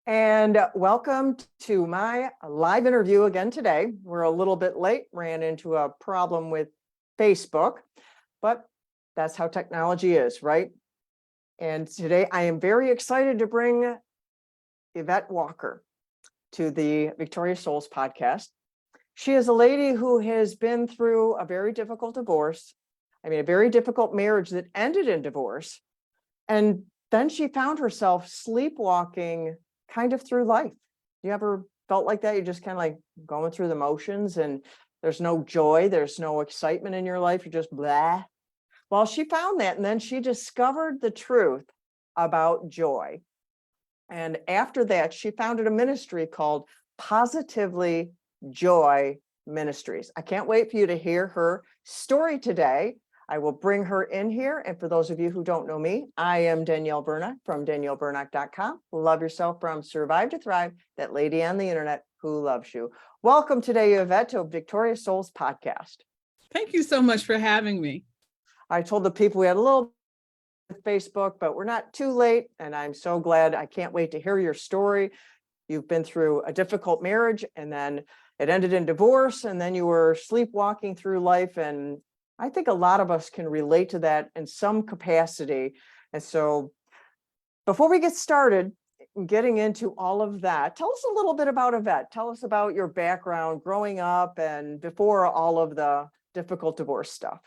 And welcome to my live interview again today. We're a little bit late, ran into a problem with Facebook, but that's how technology is, right? And today I am very excited to bring Yvette Walker to the Victorious Souls podcast. She is a lady who has been through a very difficult divorce. A very difficult marriage that ended in divorce. And then she found herself sleepwalking kind of through life. You ever felt like that? You're just kind of like going through the motions and there's no joy, there's no excitement in your life. You're just blah. Well, she found that and then she discovered the truth about joy. And after that, she founded a ministry called Positively Joy Ministries. I can't wait for you to hear her story today. I will bring her in here. And for those of you who don't know me, I am Danielle Burnock from DanielleBurnock.com. Love yourself from Survive to Thrive, that lady on the internet who loves you. Welcome today, Yvette, to Victorious Souls podcast. Thank you so much for having me. I told the people we had a little with Facebook, but we're not too late. And I'm so glad. I can't wait to hear your story. You've been through a difficult marriage and then it ended in divorce and then you were sleepwalking through life. And I think a lot of us can relate to that in some capacity. And so before we get started getting into all of that, tell us a little bit about Yvette. Tell us about your background growing up and before all of the difficult divorce stuff.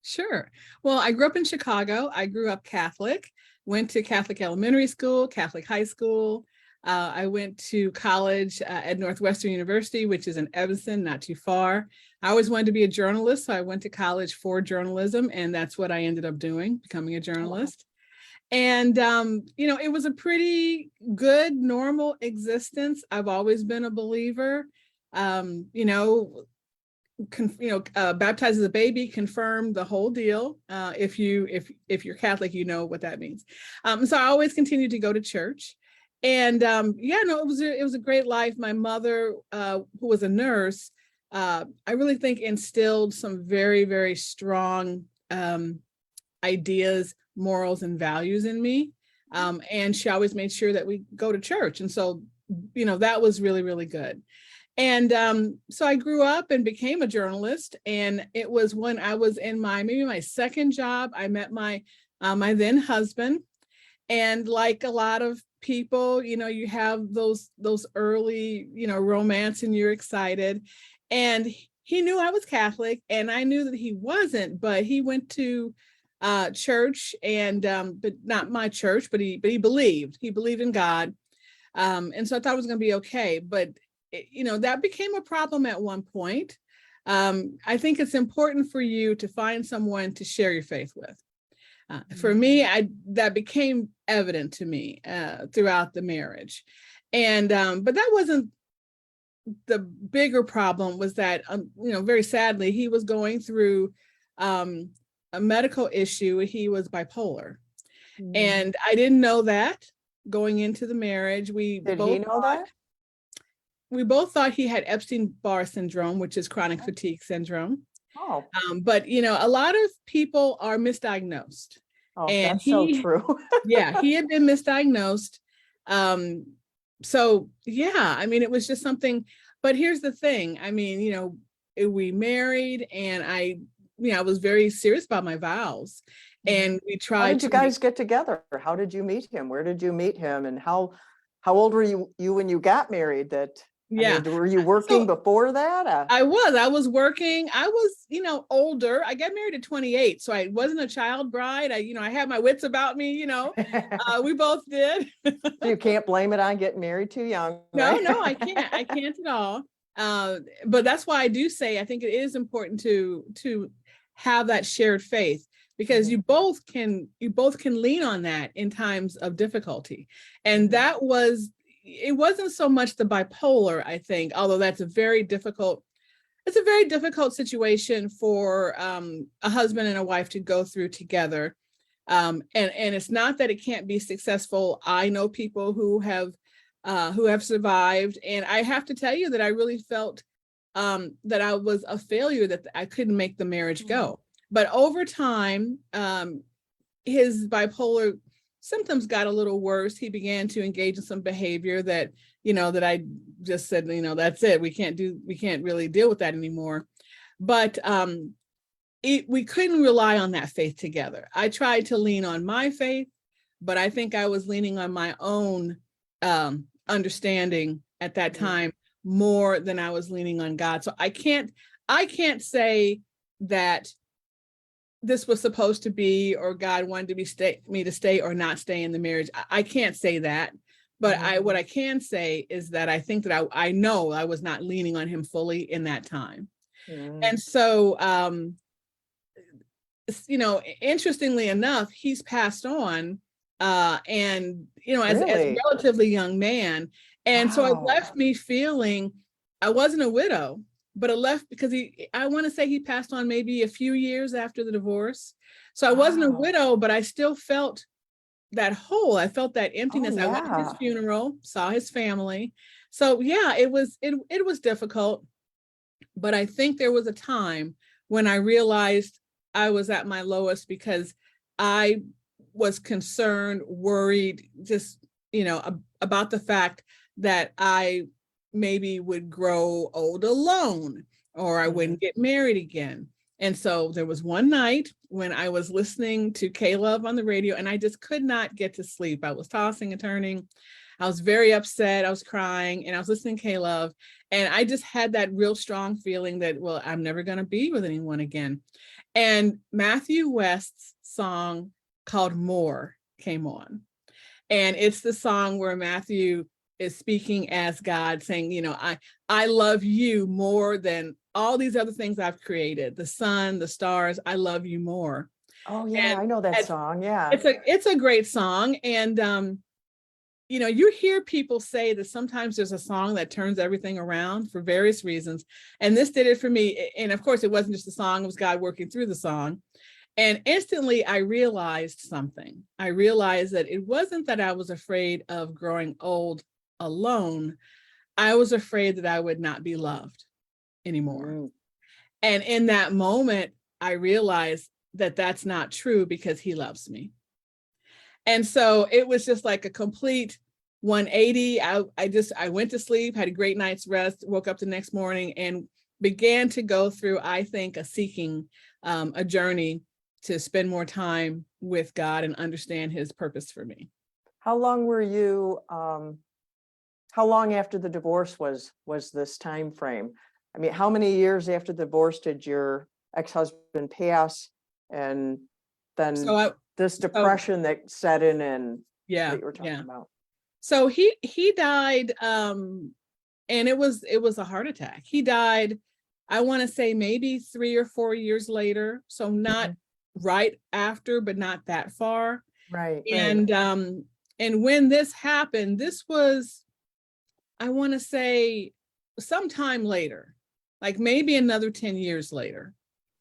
Sure. Well, I grew up in Chicago. I grew up Catholic, went to Catholic elementary school, Catholic high school. I went to college at Northwestern University, which is in Evanston, not too far. I always wanted to be a journalist, so I went to college for journalism, and that's what I ended up doing, becoming a journalist. And, it was a pretty good, normal existence. I've always been a believer, baptized as a baby, confirmed, the whole deal. If you're Catholic, you know what that means. So I always continued to go to church. And it was a great life. My mother, who was a nurse, I really think instilled some very, very strong ideas, morals, and values in me. And she always made sure that we go to church. And so, that was really, really good. And so I grew up and became a journalist. And it was when I was in my second job, I met my then husband. And like a lot of people, you have those early, romance and you're excited. And he knew I was Catholic and I knew that he wasn't, but he went to church and but not my church, but he believed in God. And so I thought it was going to be okay. But, that became a problem at one point. I think it's important for you to find someone to share your faith with. For me, that became evident to me throughout the marriage. And but that wasn't the bigger problem. Was that, very sadly, he was going through a medical issue. He was bipolar. And I didn't know that going into the marriage. Did he know that? We both thought he had Epstein-Barr syndrome, which is chronic fatigue syndrome. Oh. But, a lot of people are misdiagnosed. Oh, and that's so true. Yeah, he had been misdiagnosed. So, yeah, it was just something. But here's the thing. We married and I was very serious about my vows. And we tried. How did you guys get together? How did you meet him? Where did you meet him? And how old were you when you got married? Were you working before that? I was working. I was, older. I got married at 28. So I wasn't a child bride. I had my wits about me, we both did. You can't blame it on getting married too young. No, right? no, I can't. I can't at all. But that's why I do say, I think it is important to have that shared faith, because you both can lean on that in times of difficulty. And it wasn't so much the bipolar, I think, although it's a very difficult situation for a husband and a wife to go through together. And it's not that it can't be successful. I know people who have survived, and I have to tell you that I really felt that I was a failure, that I couldn't make the marriage go. But over time, his bipolar symptoms got a little worse. He began to engage in some behavior that, that I just said, that's it. We can't really deal with that anymore. But we couldn't rely on that faith together. I tried to lean on my faith, but I think I was leaning on my own understanding at that time more than I was leaning on God. So I can't say that this was supposed to be, or God wanted me to stay or not stay in the marriage. I can't say that, but what I can say is that I think that I know I was not leaning on him fully in that time. And so, interestingly enough, he's passed on, and, as a relatively young man. And so it left me feeling I wasn't a widow, but it left because I want to say he passed on maybe a few years after the divorce. So I wasn't a widow, but I still felt that hole. I felt that emptiness. I went to his funeral, saw his family. So yeah, it was difficult, but I think there was a time when I realized I was at my lowest because I was concerned, worried, just, about the fact that I maybe would grow old alone, or I wouldn't get married again. And so there was one night when I was listening to K-Love on the radio, and I just could not get to sleep. I was tossing and turning. I was very upset. I was crying, and I was listening to K-Love, and I just had that real strong feeling that, well, I'm never going to be with anyone again. And Matthew West's song called More came on. And it's the song where Matthew is speaking as God, saying, I love you more than all these other things I've created, the sun, the stars. I love you more. Oh yeah, I know that song. Yeah. It's a great song. And, you hear people say that sometimes there's a song that turns everything around for various reasons. And this did it for me. And of course, it wasn't just the song, it was God working through the song. And instantly I realized something. I realized that it wasn't that I was afraid of growing old alone. I was afraid that I would not be loved anymore. And in that moment, I realized that that's not true because he loves me. And so it was just like a complete 180. I went to sleep, had a great night's rest, woke up the next morning and began to go through, I think, a journey to spend more time with God and understand his purpose for me. How long were you, how long after the divorce was this time frame? I mean, how many years after the divorce did your ex-husband pass? And then this depression that set in and that you were talking about. So he died, and it was a heart attack. He died, I want to say maybe 3 or 4 years later. So not right after, but not that far. Right. And when this happened, this was, I want to say, sometime later, like maybe another 10 years later.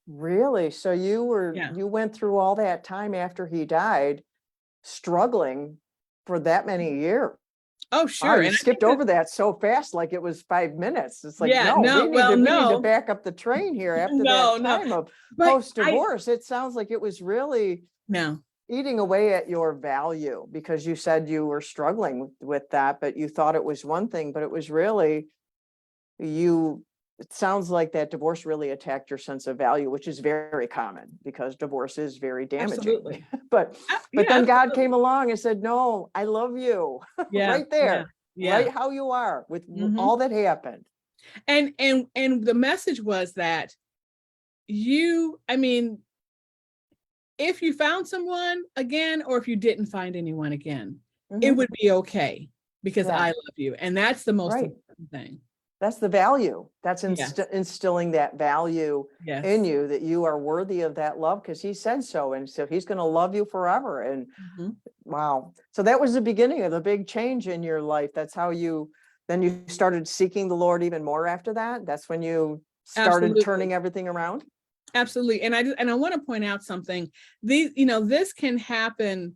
Really? So you went through all that time after he died, struggling for that many years. Oh, sure. Wow, you skipped over that so fast, like it was 5 minutes. It's like, we need to back up the train here after that time of post-divorce. It sounds like it was really eating away at your value, because you said you were struggling with that, but you thought it was one thing, but it was really it sounds like that divorce really attacked your sense of value, which is very common because divorce is very damaging. Absolutely. but then God came along and said, no, I love you right there, right how you are with all that happened. And the message was that if you found someone again, or if you didn't find anyone again, it would be okay because I love you. And that's the most important thing. That's the value. That's instilling that value in you, that you are worthy of that love because he said so. And so he's going to love you forever. And wow. So that was the beginning of the big change in your life. That's how you started seeking the Lord even more after that. That's when you started turning everything around. Absolutely. And I want to point out something. This can happen.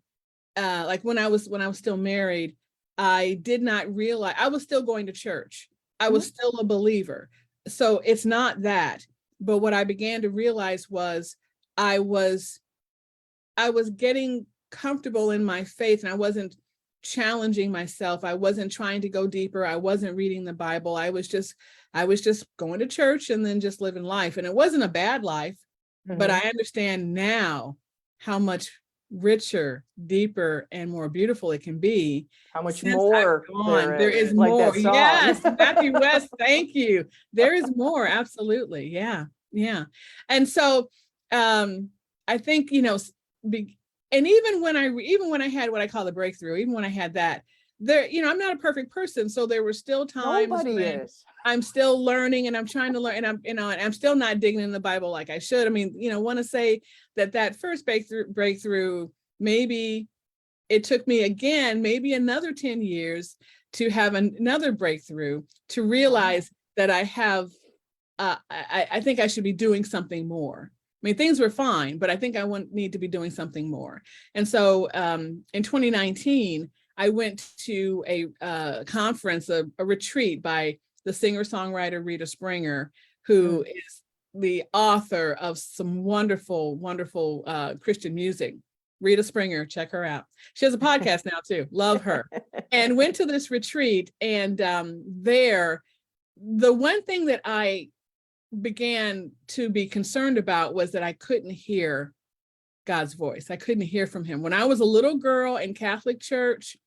Like when I was still married, I did not realize I was still going to church. I was still a believer. So it's not that. But what I began to realize was I was getting comfortable in my faith and I wasn't challenging myself. I wasn't trying to go deeper. I wasn't reading the Bible. I was just going to church and then just living life. And it wasn't a bad life, but I understand now how much richer, deeper, and more beautiful it can be. How much since more I've gone. There is like more. that song. Yes, Matthew West, thank you. There is more, absolutely. Yeah, yeah. And so I think, and even when I had what I call the breakthrough, even when I had that, there, I'm not a perfect person. So there were still times Nobody when is. I'm still learning and I'm trying to learn, and I'm still not digging in the Bible like I should. I mean, want to say that first breakthrough, maybe it took me again, maybe another 10 years to have another breakthrough, to realize that I have, I think I should be doing something more. I mean, things were fine, but I think I need to be doing something more. And so in 2019, I went to a conference, a retreat by the singer-songwriter Rita Springer, who is the author of some wonderful, wonderful Christian music. Rita Springer, check her out. She has a podcast now too. Love her. And went to this retreat, and there, the one thing that I began to be concerned about was that I couldn't hear God's voice. I couldn't hear from him. When I was a little girl in Catholic church,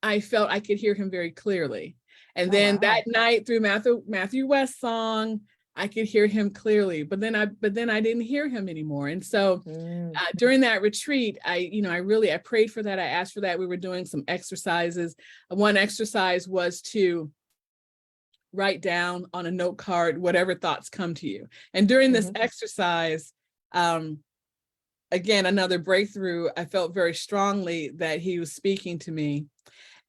I felt I could hear him very clearly. And then that night through Matthew West song, I could hear him clearly, but then I didn't hear him anymore. And so during that retreat, I prayed for that. I asked for that. We were doing some exercises. One exercise was to write down on a note card whatever thoughts come to you. And during this exercise, again, another breakthrough, I felt very strongly that he was speaking to me.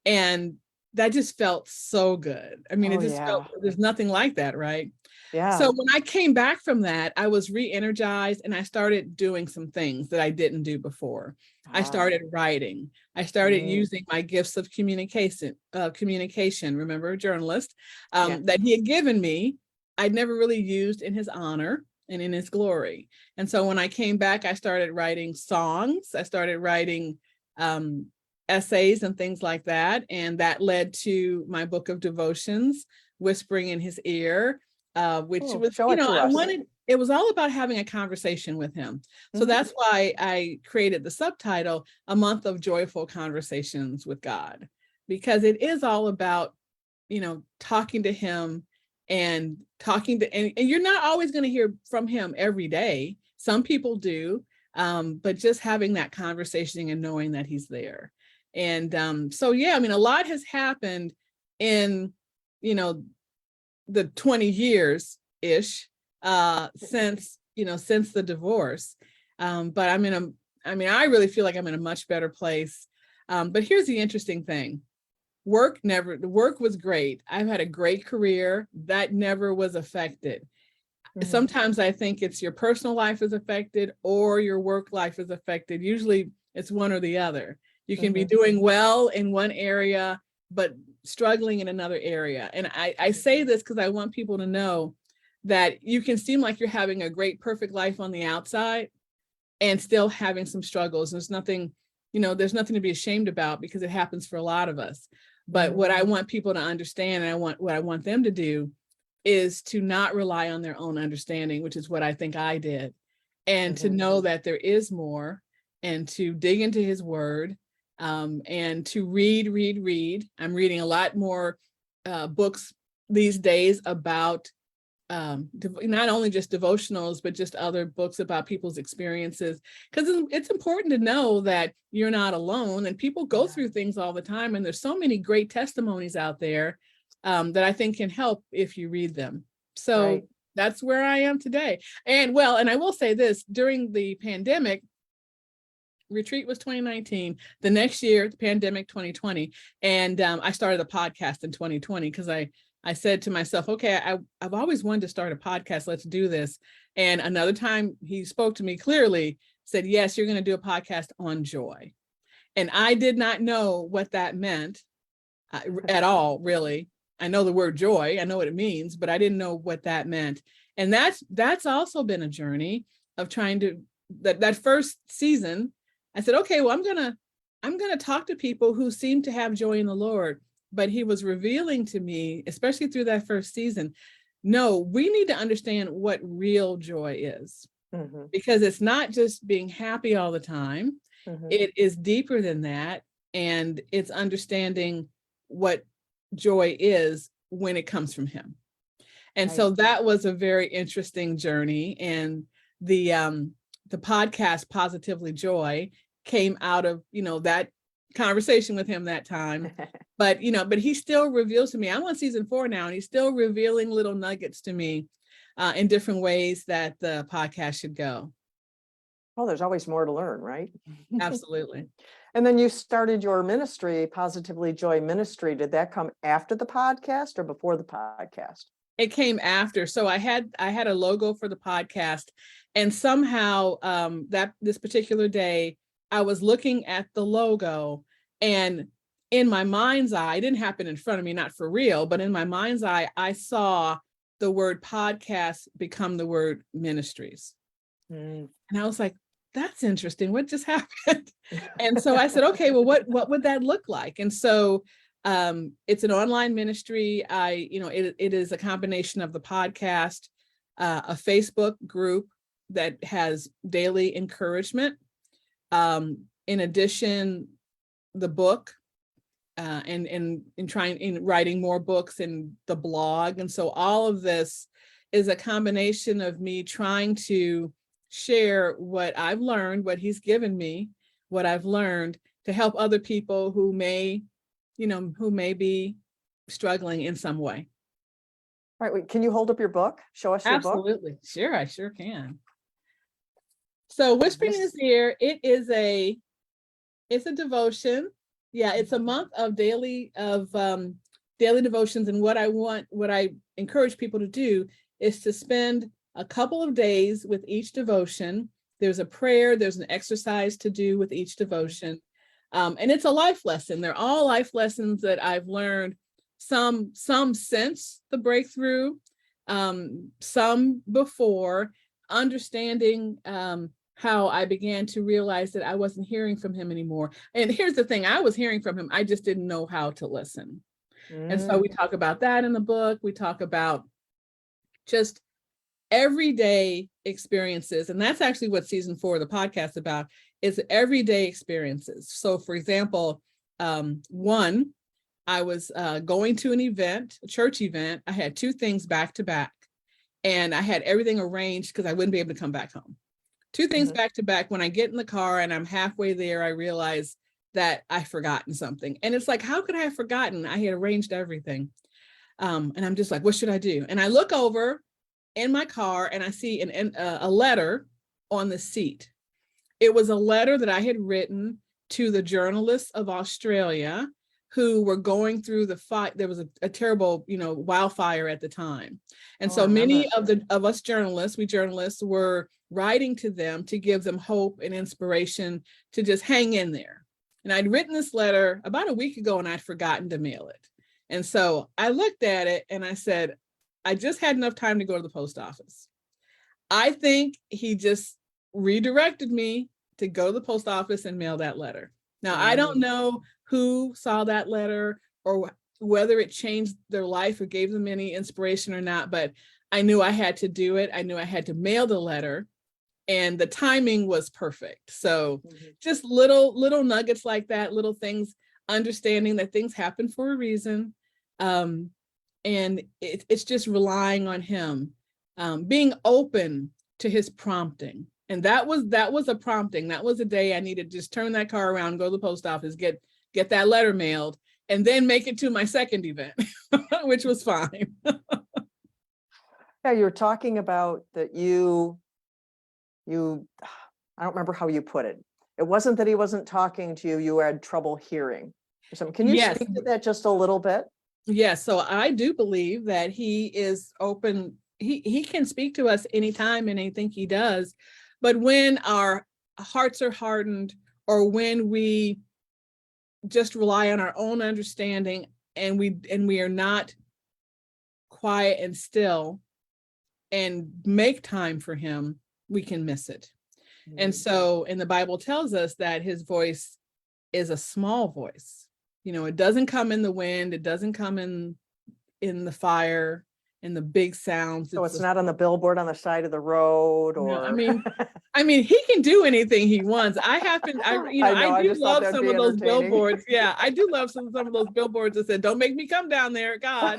And that just felt so good. I mean, felt, there's nothing like that, right? Yeah. So when I came back from that, I was re-energized and I started doing some things that I didn't do before. I started writing. I started using my gifts of communication, remember, a journalist, that he had given me. I'd never really used in his honor and in his glory. And so when I came back, I started writing songs. I started writing essays and things like that. And that led to my book of devotions, Whispering in His Ear, which was, it was all about having a conversation with him. So that's why I created the subtitle, A Month of Joyful Conversations with God, because it is all about, talking to him and and you're not always going to hear from him every day. Some people do, but just having that conversation and knowing that he's there. And so, yeah, I mean, a lot has happened in, the 20 years ish since the divorce. But I really feel like I'm in a much better place. But here's the interesting thing. The work was great. I've had a great career that never was affected. Sometimes I think it's your personal life is affected or your work life is affected. Usually it's one or the other. You can be doing well in one area, but struggling in another area. And I say this because I want people to know that you can seem like you're having a great, perfect life on the outside and still having some struggles. There's nothing to be ashamed about because it happens for a lot of us. But what I want people to understand, and what I want them to do is to not rely on their own understanding, which is what I think I did, and to know that there is more, and to dig into his word, and to read. I'm reading a lot more books these days about not only just devotionals, but just other books about people's experiences, because it's important to know that you're not alone, and people go through things all the time. And there's so many great testimonies out there that I think can help if you read them. So that's where I am today. And I will say this, during the pandemic, retreat was 2019. The next year, the pandemic, 2020. And I started a podcast in 2020 because I said to myself, okay, I've always wanted to start a podcast. Let's do this. And another time he spoke to me clearly, said, yes, you're going to do a podcast on joy. And I did not know what that meant at all, really. I know the word joy, I know what it means, but I didn't know what that meant. And that's also been a journey of trying to, that first season, I said, okay, well, I'm gonna talk to people who seem to have joy in the Lord. But he was revealing to me, especially through that first season, no, we need to understand what real joy is, because it's not just being happy all the time. It is deeper than that. And it's understanding what joy is when it comes from him. And Right. so that was a very interesting journey. And the podcast Positively Joy came out of, that conversation with him that time. But he still reveals to me. I'm on season 4 now, and he's still revealing little nuggets to me in different ways that the podcast should go. Well, there's always more to learn, right? Absolutely. And then you started your ministry, Positively Joy Ministry. Did that come after the podcast or before the podcast? It came after. So I had a logo for the podcast, and somehow that this particular day, I was looking at the logo, and in my mind's eye, it didn't happen in front of me, not for real, but in my mind's eye, I saw the word podcast become the word ministries. And I was like, that's interesting. What just happened? And so I said, okay, well, what would that look like? And so it's an online ministry. It is a combination of the podcast, a Facebook group that has daily encouragement. In addition, the book, and writing more books, and the blog. And so all of this is a combination of me trying to share what I've learned, what he's given me, what I've learned, to help other people who may be struggling in some way. All right. Wait, can you hold up your book? Show us your book. Absolutely. Sure, I sure can. So Whispering in His Ear, it's a devotion. Yeah, it's a month of daily devotions. And what I encourage people to do is to spend a couple of days with each devotion. There's a prayer, there's an exercise to do with each devotion. And it's a life lesson. They're all life lessons that I've learned, some since the breakthrough, some before, understanding how I began to realize that I wasn't hearing from him anymore. And here's the thing, I was hearing from him, I just didn't know how to listen. And so we talk about that in the book. We talk about just everyday experiences. And that's actually what season 4 of the podcast about, is everyday experiences. So for example, one, I was going to an event, a church event. I had 2 things back to back, and I had everything arranged because I wouldn't be able to come back home. 2 things back to back. When I get in the car and I'm halfway there, I realize that I've forgotten something. And it's like, how could I have forgotten? I had arranged everything. And I'm just like, what should I do? And I look over in my car and I see a letter on the seat. It was a letter that I had written to the journalists of Australia who were going through the fight. There was a terrible, wildfire at the time. And so many of us journalists, we journalists were writing to them to give them hope and inspiration to just hang in there. And I'd written this letter about a week ago and I'd forgotten to mail it. And so I looked at it and I said, I just had enough time to go to the post office. I think he just redirected me to go to the post office and mail that letter. Now, I don't know who saw that letter or whether it changed their life or gave them any inspiration or not, but I knew I had to do it. I knew I had to mail the letter, and the timing was perfect. So just little nuggets like that, little things, understanding that things happen for a reason. And it's just relying on him, being open to his prompting. And that was a prompting. That was a day I needed to just turn that car around, go to the post office, get that letter mailed, and then make it to my second event, which was fine. Yeah, you were talking about that I don't remember how you put it. It wasn't that he wasn't talking to you, you had trouble hearing or something. Can you speak to that just a little bit? Yes. So I do believe that he is open. He can speak to us anytime, and I think he does. But when our hearts are hardened, or when we just rely on our own understanding and we are not quiet and still and make time for him, we can miss it. And so, and the Bible tells us that his voice is a small voice. You know, it doesn't come in the wind. It doesn't come in the fire, in the big sounds. So it's not on the billboard on the side of the road, No, or I mean, he can do anything he wants. You know, I know, I I do just thought love that'd some be of those entertaining. billboards. Yeah, I do love some of those billboards that said, "Don't make me come down there, God."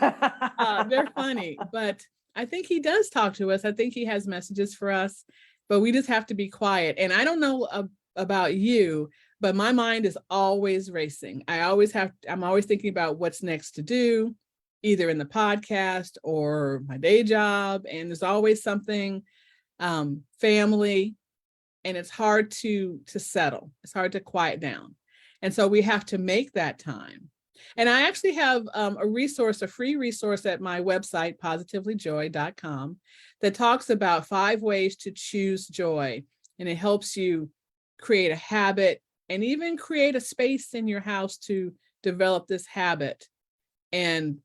They're funny, but I think he does talk to us. I think he has messages for us, but we just have to be quiet. And I don't know about you, but my mind is always racing. I'm always thinking about what's next to do, either in the podcast or my day job. And there's always something, family, and it's hard to settle. It's hard to quiet down. And so we have to make that time. And I actually have a free resource at my website, positivelyjoy.com, that talks about 5 ways to choose joy. And it helps you create a habit and even create a space in your house to develop this habit and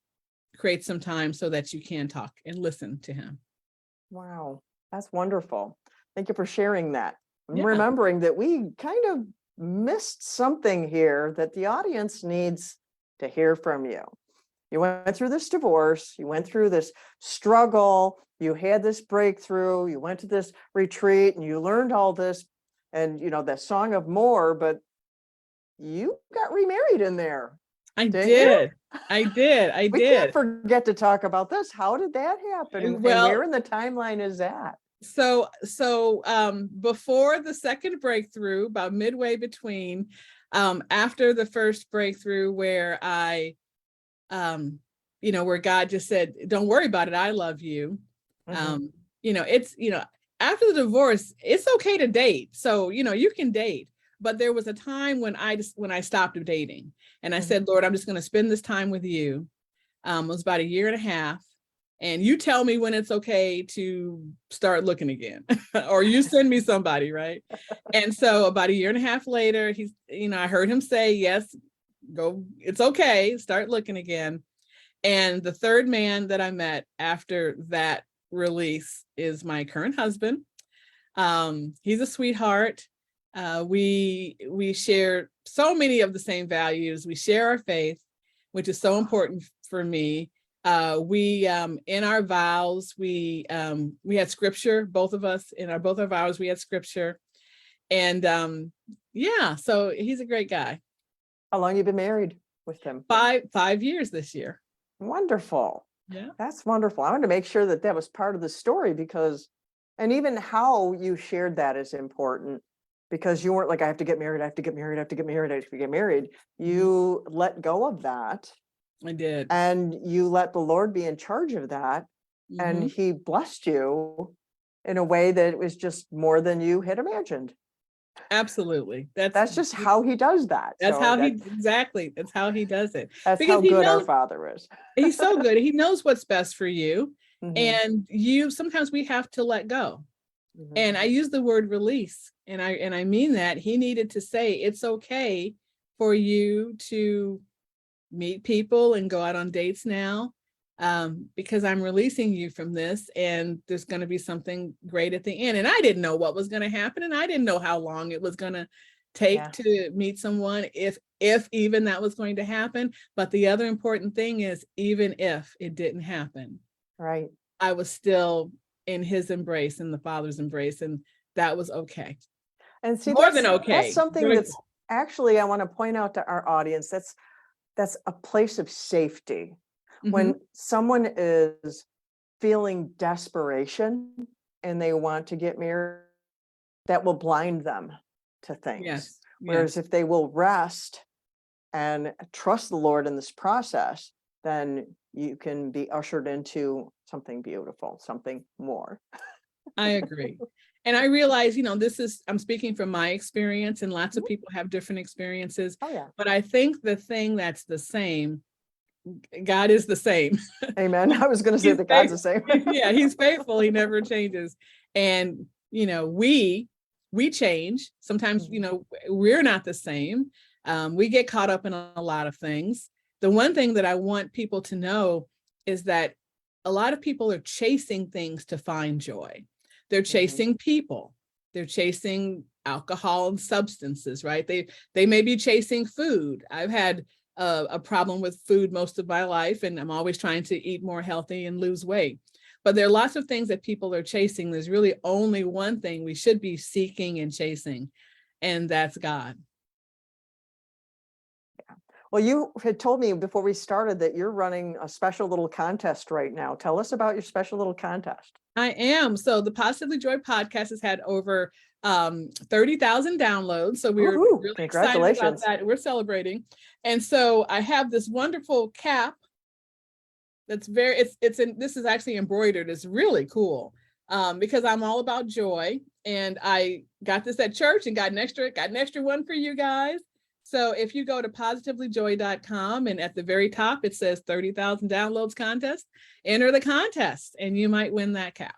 create some time so that you can talk and listen to him. Wow, that's wonderful. Thank you for sharing that. I'm Yeah. remembering that we kind of missed something here that the audience needs to hear from you. You went through this divorce, you went through this struggle, you had this breakthrough, you went to this retreat and you learned all this, and you know, that song of more, but you got remarried in there. I didn't did. you? I did. I We can't did. forget to talk about this. How did that happen? And where in the timeline is that? So before the second breakthrough, about midway between, after the first breakthrough where I, you know, where God just said, "Don't worry about it. I love you." You know, after the divorce, it's okay to date. So, you know, you can date. But there was a time when I stopped dating, and I said, "Lord, I'm just going to spend this time with you." It was about 1.5 years. And you tell me when it's okay to start looking again, or you send me somebody, right? And so about 1.5 years later, I heard him say, "Yes, go, it's okay, start looking again." And the third man that I met after that release is my current husband. He's a sweetheart. We share so many of the same values. We share our faith, which is so important for me. We in our vows, we had scripture, both of us in both our vows, we had scripture. And yeah, so he's a great guy. How long have you been married with him? 5 years this year. Wonderful. Yeah. That's wonderful. I wanted to make sure that was part of the story, because, and even how you shared that is important, because you weren't like, I have to get married, I have to get married, I have to get married, I have to get married. You let go of that. I did. And you let the Lord be in charge of that. And he blessed you in a way that was just more than you had imagined. Absolutely. That's just how he does that. That's how exactly. That's how he does it. That's because how good our Father is. He's so good. He knows what's best for you. And sometimes we have to let go. And I use the word release. And I mean that. He needed to say, it's okay for you to meet people and go out on dates now, because I'm releasing you from this, and there's going to be something great at the end. And I didn't know what was going to happen, and I didn't know how long it was going to take to meet someone, if even that was going to happen. But the other important thing is, even if it didn't happen, right, I was still in his embrace, in the Father's embrace, and that was okay. And see, more than okay. That's something that's actually, I want to point out to our audience, that's a place of safety. When someone is feeling desperation and they want to get married, that will blind them to things. Whereas if they will rest and trust the Lord in this process, then you can be ushered into something beautiful, something more. I agree. And I realize, I'm speaking from my experience, and lots of people have different experiences. Oh, yeah. But I think the thing that's the same, God is the same. Amen. I was going to say that God's the same. Yeah, he's faithful. He never changes. And, we change. Sometimes, we're not the same. We get caught up in a lot of things. The one thing that I want people to know is that a lot of people are chasing things to find joy. They're chasing people. They're chasing alcohol and substances, right? They may be chasing food. I've had a problem with food most of my life, and I'm always trying to eat more healthy and lose weight. But there are lots of things that people are chasing. There's really only one thing we should be seeking and chasing, and that's God. Well, you had told me before we started that you're running a special little contest right now. Tell us about your special little contest. I am. So the Positively Joy podcast has had over 30,000 downloads. So we're Woohoo! really excited about Congratulations. that. We're celebrating. And so I have this wonderful cap that's this is actually embroidered. It's really cool because I'm all about joy. And I got this at church and got an extra one for you guys. So if you go to positivelyjoy.com and at the very top, it says 30,000 downloads contest, enter the contest and you might win that cap.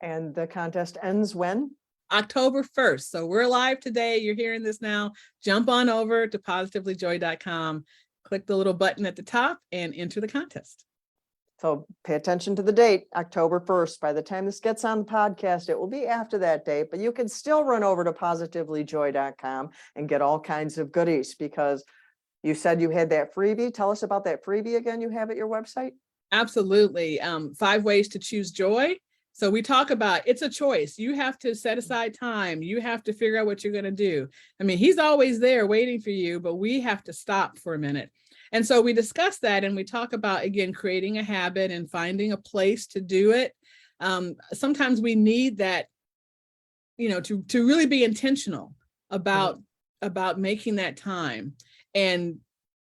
And the contest ends when? October 1st. So we're live today. You're hearing this now. Jump on over to positivelyjoy.com, click the little button at the top and enter the contest. So pay attention to the date, October 1st. By the time this gets on the podcast, it will be after that date, but you can still run over to positivelyjoy.com and get all kinds of goodies because you said you had that freebie. Tell us about that freebie again you have at your website. Absolutely. 5 ways to choose joy. So we talk about it's a choice. You have to set aside time. You have to figure out what you're going to do. I mean, he's always there waiting for you, but we have to stop for a minute. And so we discuss that and we talk about, again, creating a habit and finding a place to do it. Sometimes we need that, to really be intentional about making that time. And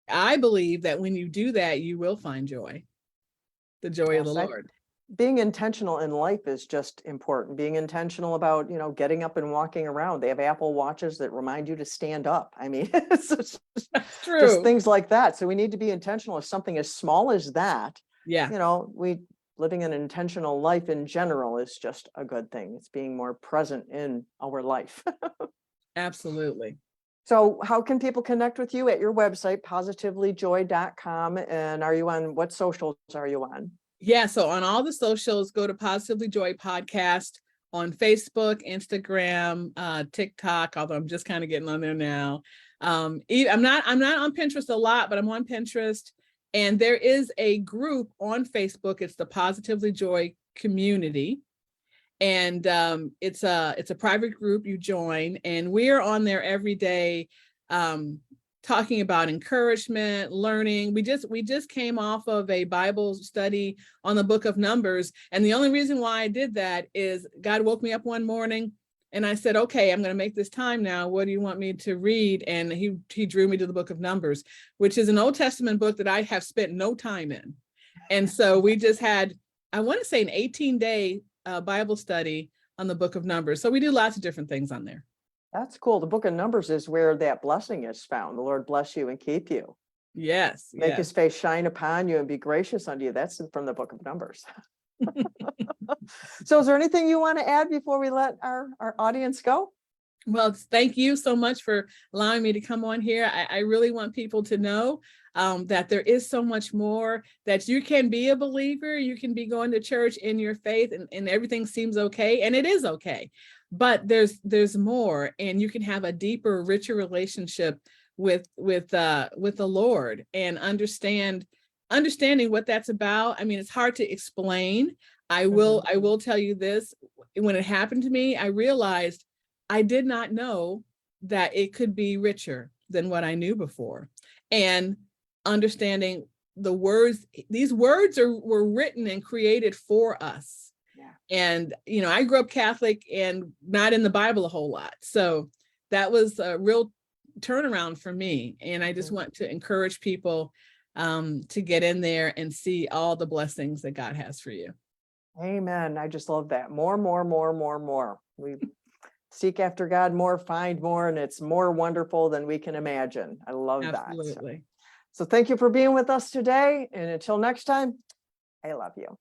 I believe that when you do that, you will find joy, the joy of the Lord. Being intentional in life is just important. Being intentional about, getting up and walking around. They have Apple Watches that remind you to stand up. I mean, it's just things like that. So we need to be intentional with something as small as that. Yeah. Living an intentional life in general is just a good thing. It's being more present in our life. Absolutely. So how can people connect with you at your website, positivelyjoy.com? And what socials are you on? Yeah, so on all the socials, go to Positively Joy Podcast on Facebook, Instagram, TikTok, although I'm just kind of getting on there now. I'm not on Pinterest a lot, but I'm on Pinterest. And there is a group on Facebook. It's the Positively Joy community. And it's a private group you join. And we're on there every day talking about encouragement, learning. We just came off of a Bible study on the book of Numbers. And the only reason why I did that is God woke me up one morning and I said, okay, I'm going to make this time now. What do you want me to read? And he drew me to the book of Numbers, which is an Old Testament book that I have spent no time in. And so we just had, I want to say, an 18-day Bible study on the book of Numbers. So we do lots of different things on there. That's cool. The book of Numbers is where that blessing is found. The Lord bless you and keep you. Yes. Make his face shine upon you and be gracious unto you. That's from the book of Numbers. So is there anything you want to add before we let our audience go? Well, thank you so much for allowing me to come on here. I really want people to know that there is so much more, that you can be a believer, you can be going to church in your faith and everything seems okay, and it is okay. But there's more, and you can have a deeper, richer relationship with the Lord and understanding what that's about. I mean, it's hard to explain. I will tell you this. When it happened to me, I realized I did not know that it could be richer than what I knew before. And understanding the words, these words were written and created for us. Yeah. And, I grew up Catholic and not in the Bible a whole lot. So that was a real turnaround for me. And I just want to encourage people to get in there and see all the blessings that God has for you. Amen. I just love that. More. We seek after God more, find more, and it's more wonderful than we can imagine. I love that. Absolutely. So thank you for being with us today. And until next time, I love you.